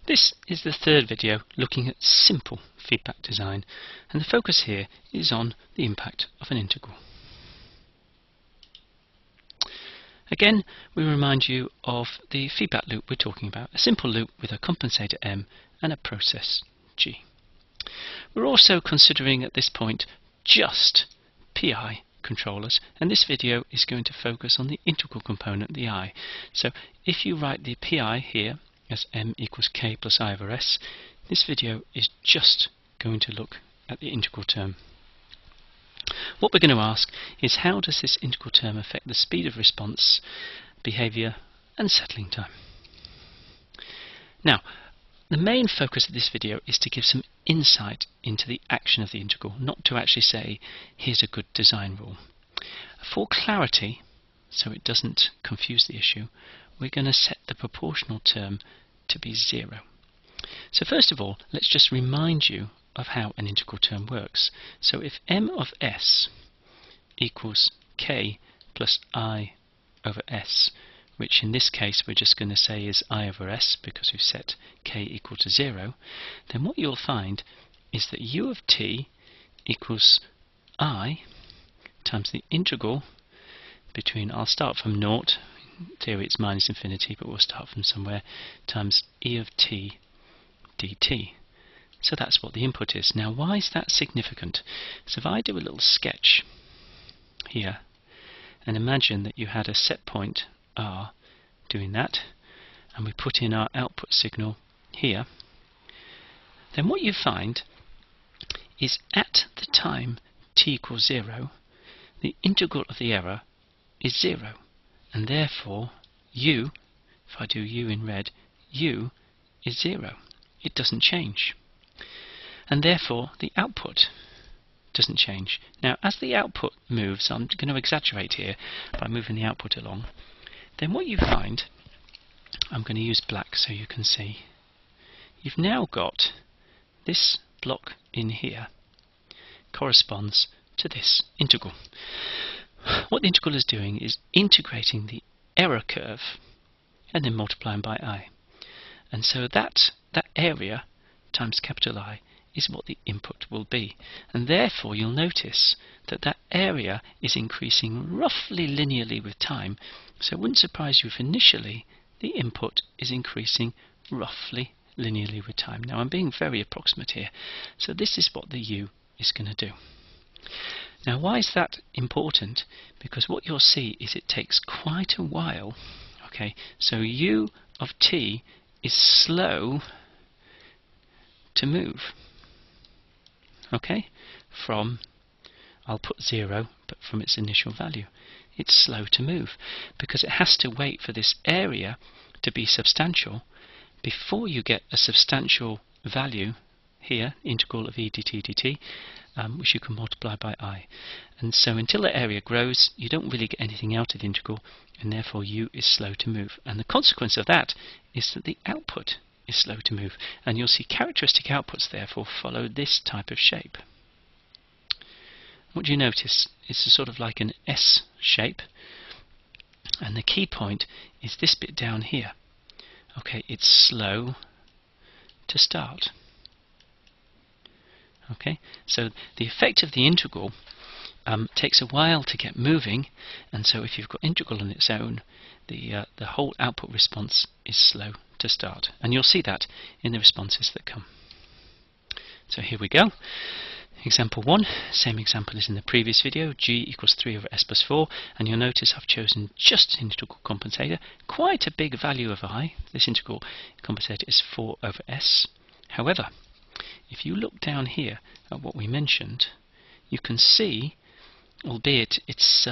This is the third video looking at simple feedback design, and the focus here is on the impact of an integral. Again, we remind you of the feedback loop we're talking about, a simple loop with a compensator M and a process G. We're also considering at this point just PI controllers, and this video is going to focus on the integral component, the I. So if you write the PI here as M equals K plus I over S, this video is just going to look at the integral term. What we're going to ask is, how does this integral term affect the speed of response, behaviour and settling time? Now, the main focus of this video is to give some insight into the action of the integral, not to actually say, here's a good design rule. For clarity, so it doesn't confuse the issue, we're going to set the proportional term to be 0. So first of all, let's just remind you of how an integral term works. So if m of s equals k plus I over s, which in this case we're just going to say is I over s because we've set k equal to 0, then what you'll find is that u of t equals I times the integral between, I'll start from 0, in theory it's minus infinity, but we'll start from somewhere, times e of t dt. So that's what the input is. Now, why is that significant? So if I do a little sketch here and imagine that you had a set point R doing that, and we put in our output signal here, then what you find is at the time t equals 0, the integral of the error is 0, and therefore u, if I do u in red, u is 0. It doesn't change. And therefore the output doesn't change. Now, as the output moves, I'm going to exaggerate here by moving the output along, then what you find, I'm going to use black so you can see, you've now got this block in here corresponds to this integral. What the integral is doing is integrating the error curve and then multiplying by I. And so that area times capital I is what the input will be, and therefore you'll notice that that area is increasing roughly linearly with time, so it wouldn't surprise you if initially the input is increasing roughly linearly with time. Now, I'm being very approximate here, so this is what the u is going to do. Now, why is that important? Because what you'll see is it takes quite a while. Okay, so u of t is slow to move. Okay, from, I'll put 0, but from its initial value. It's slow to move because it has to wait for this area to be substantial before you get a substantial value here, integral of e dt dt, which you can multiply by I. And so until the area grows, you don't really get anything out of the integral, and therefore u is slow to move. And the consequence of that is that the output is slow to move, and you'll see characteristic outputs therefore follow this type of shape. What do you notice? It's a sort of like an S shape, and the key point is this bit down here. Okay, it's slow to start. Okay, so the effect of the integral takes a while to get moving, and so if you've got integral on its own, the whole output response is slow to start, and you'll see that in the responses that come. So here we go. Example 1, same example as in the previous video, g equals 3 over s plus 4, and you'll notice I've chosen just an integral compensator, quite a big value of I. This integral compensator is 4 over s. However, if you look down here at what we mentioned, you can see, albeit it's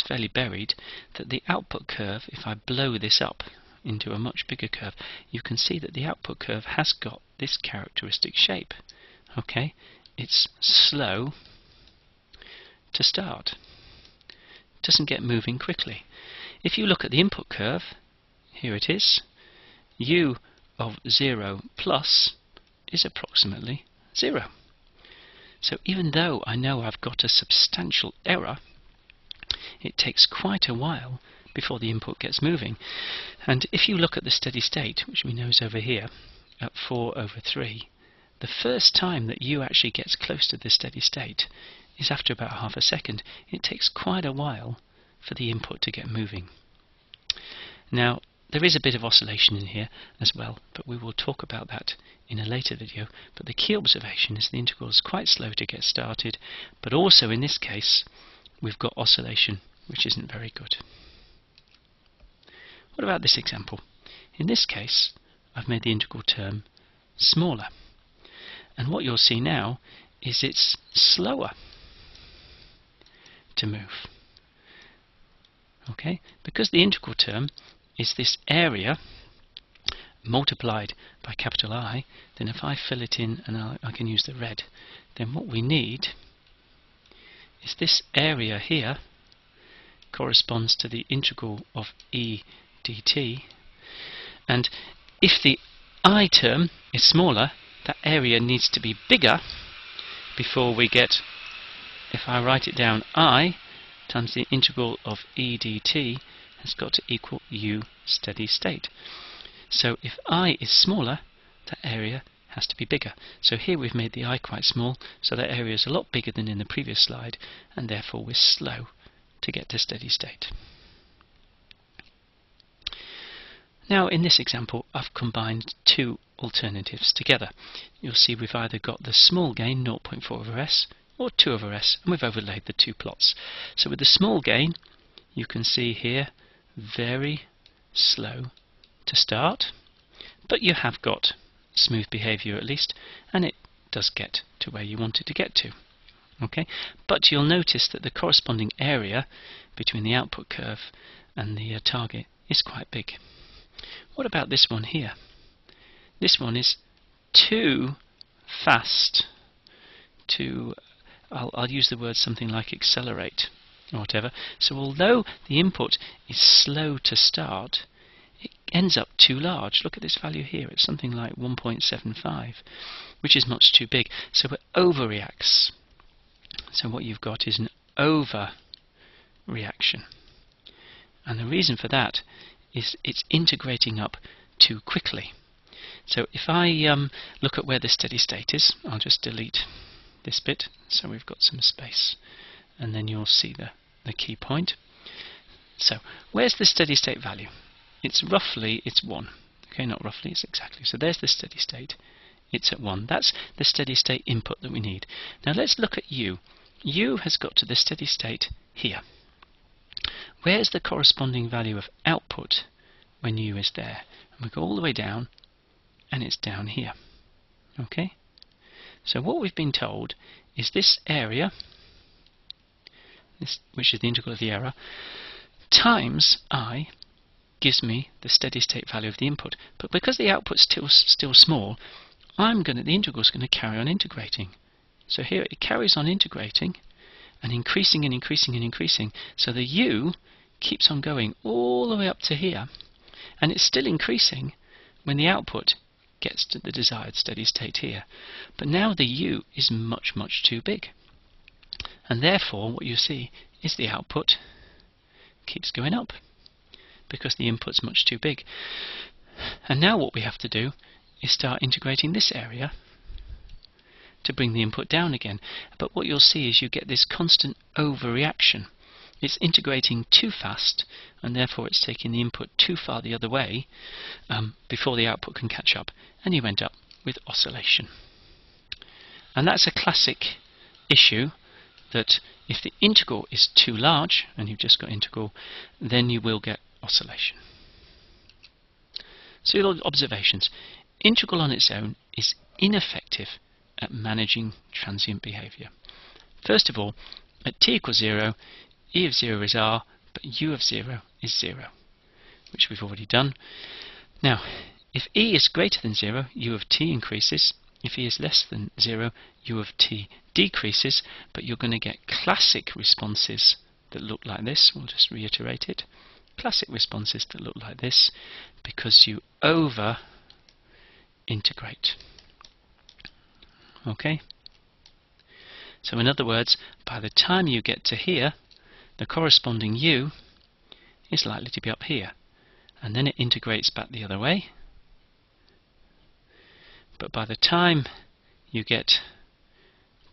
fairly buried, that the output curve, if I blow this up into a much bigger curve, you can see that the output curve has got this characteristic shape. Okay, it's slow to start. It doesn't get moving quickly. If you look at the input curve, here it is, u of 0 plus is approximately 0. So even though I know I've got a substantial error, it takes quite a while before the input gets moving. And if you look at the steady state, which we know is over here, at 4/3, the first time that u actually gets close to the steady state is after about half a second. It takes quite a while for the input to get moving. Now, there is a bit of oscillation in here as well, but we will talk about that in a later video. But the key observation is the integral is quite slow to get started, but also in this case we've got oscillation, which isn't very good. What about this example? In this case, I've made the integral term smaller, and what you'll see now is it's slower to move. Okay, because the integral term is this area multiplied by capital I, then if I fill it in, and I can use the red, then what we need is this area here corresponds to the integral of e dt, and if the I term is smaller, that area needs to be bigger before we get, if I write it down, I times the integral of e dt has got to equal u steady state. So if I is smaller, that area has to be bigger. So here we've made the I quite small, so that area is a lot bigger than in the previous slide, and therefore we're slow to get to steady state. Now in this example I've combined two alternatives together. You'll see we've either got the small gain 0.4/s or 2/s, and we've overlaid the two plots. So with the small gain, you can see here very slow to start, but you have got smooth behavior at least, and it does get to where you want it to get to. Okay, but you'll notice that the corresponding area between the output curve and the target is quite big. What about this one here? This one is too fast to, I'll use the word something like accelerate or whatever. So although the input is slow to start, it ends up too large. Look at this value here, it's something like 1.75, which is much too big, so it overreacts. So what you've got is an overreaction, and the reason for that is it's integrating up too quickly. So if I look at where the steady state is, I'll just delete this bit so we've got some space, and then you'll see the key point. So where's the steady state value? It's 1. Okay, not roughly, it's exactly. So there's the steady state. It's at 1. That's the steady state input that we need. Now let's look at u. U has got to the steady state here. Where's the corresponding value of output when u is there? And we go all the way down, and it's down here. Okay? So what we've been told is this area, which is the integral of the error, times I gives me the steady state value of the input. But because the output's still small, the integral is going to carry on integrating. So here it carries on integrating and increasing and increasing and increasing. So the u keeps on going all the way up to here, and it's still increasing when the output gets to the desired steady state here. But now the u is much, much too big, and therefore what you see is the output keeps going up because the input's much too big. And now what we have to do is start integrating this area to bring the input down again. But what you'll see is you get this constant overreaction. It's integrating too fast, and therefore it's taking the input too far the other way before the output can catch up, and you end up with oscillation. And that's a classic issue, that if the integral is too large, and you've just got integral, then you will get oscillation. So your observations. Integral on its own is ineffective at managing transient behavior. First of all, at t equals 0, e of 0 is r, but u of 0 is 0, which we've already done. Now, if e is greater than 0, u of t increases. If e is less than 0, u of t decreases, but you're going to get classic responses that look like this. We'll just reiterate it. Classic responses that look like this because you over integrate. Okay? So in other words, by the time you get to here, the corresponding u is likely to be up here, and then it integrates back the other way, But by the time you get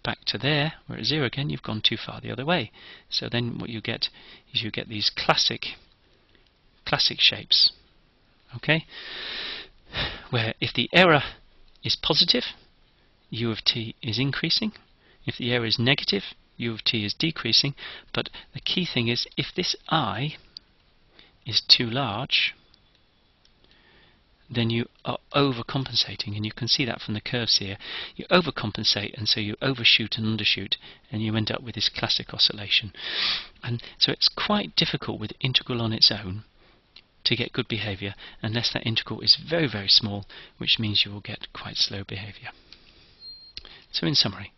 back to there, we're at 0 again, you've gone too far the other way. So then what you get is you get these classic shapes, okay, where if the error is positive, u of t is increasing. If the error is negative, u of t is decreasing. But the key thing is, if this I is too large, then you are overcompensating, and you can see that from the curves here. You overcompensate, and so you overshoot and undershoot, and you end up with this classic oscillation. And so it's quite difficult with integral on its own to get good behavior unless that integral is very, very small, which means you will get quite slow behavior. So in summary,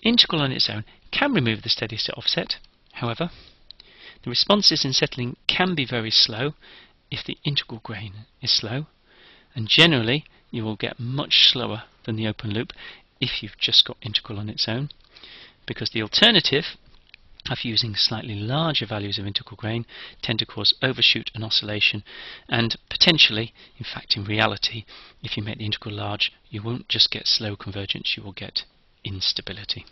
integral on its own can remove the steady state offset. However, the responses in settling can be very slow if the integral gain is slow, and generally you will get much slower than the open loop if you've just got integral on its own, because the alternative of using slightly larger values of integral gain tend to cause overshoot and oscillation, and potentially, in fact in reality, if you make the integral large, you won't just get slow convergence, you will get instability.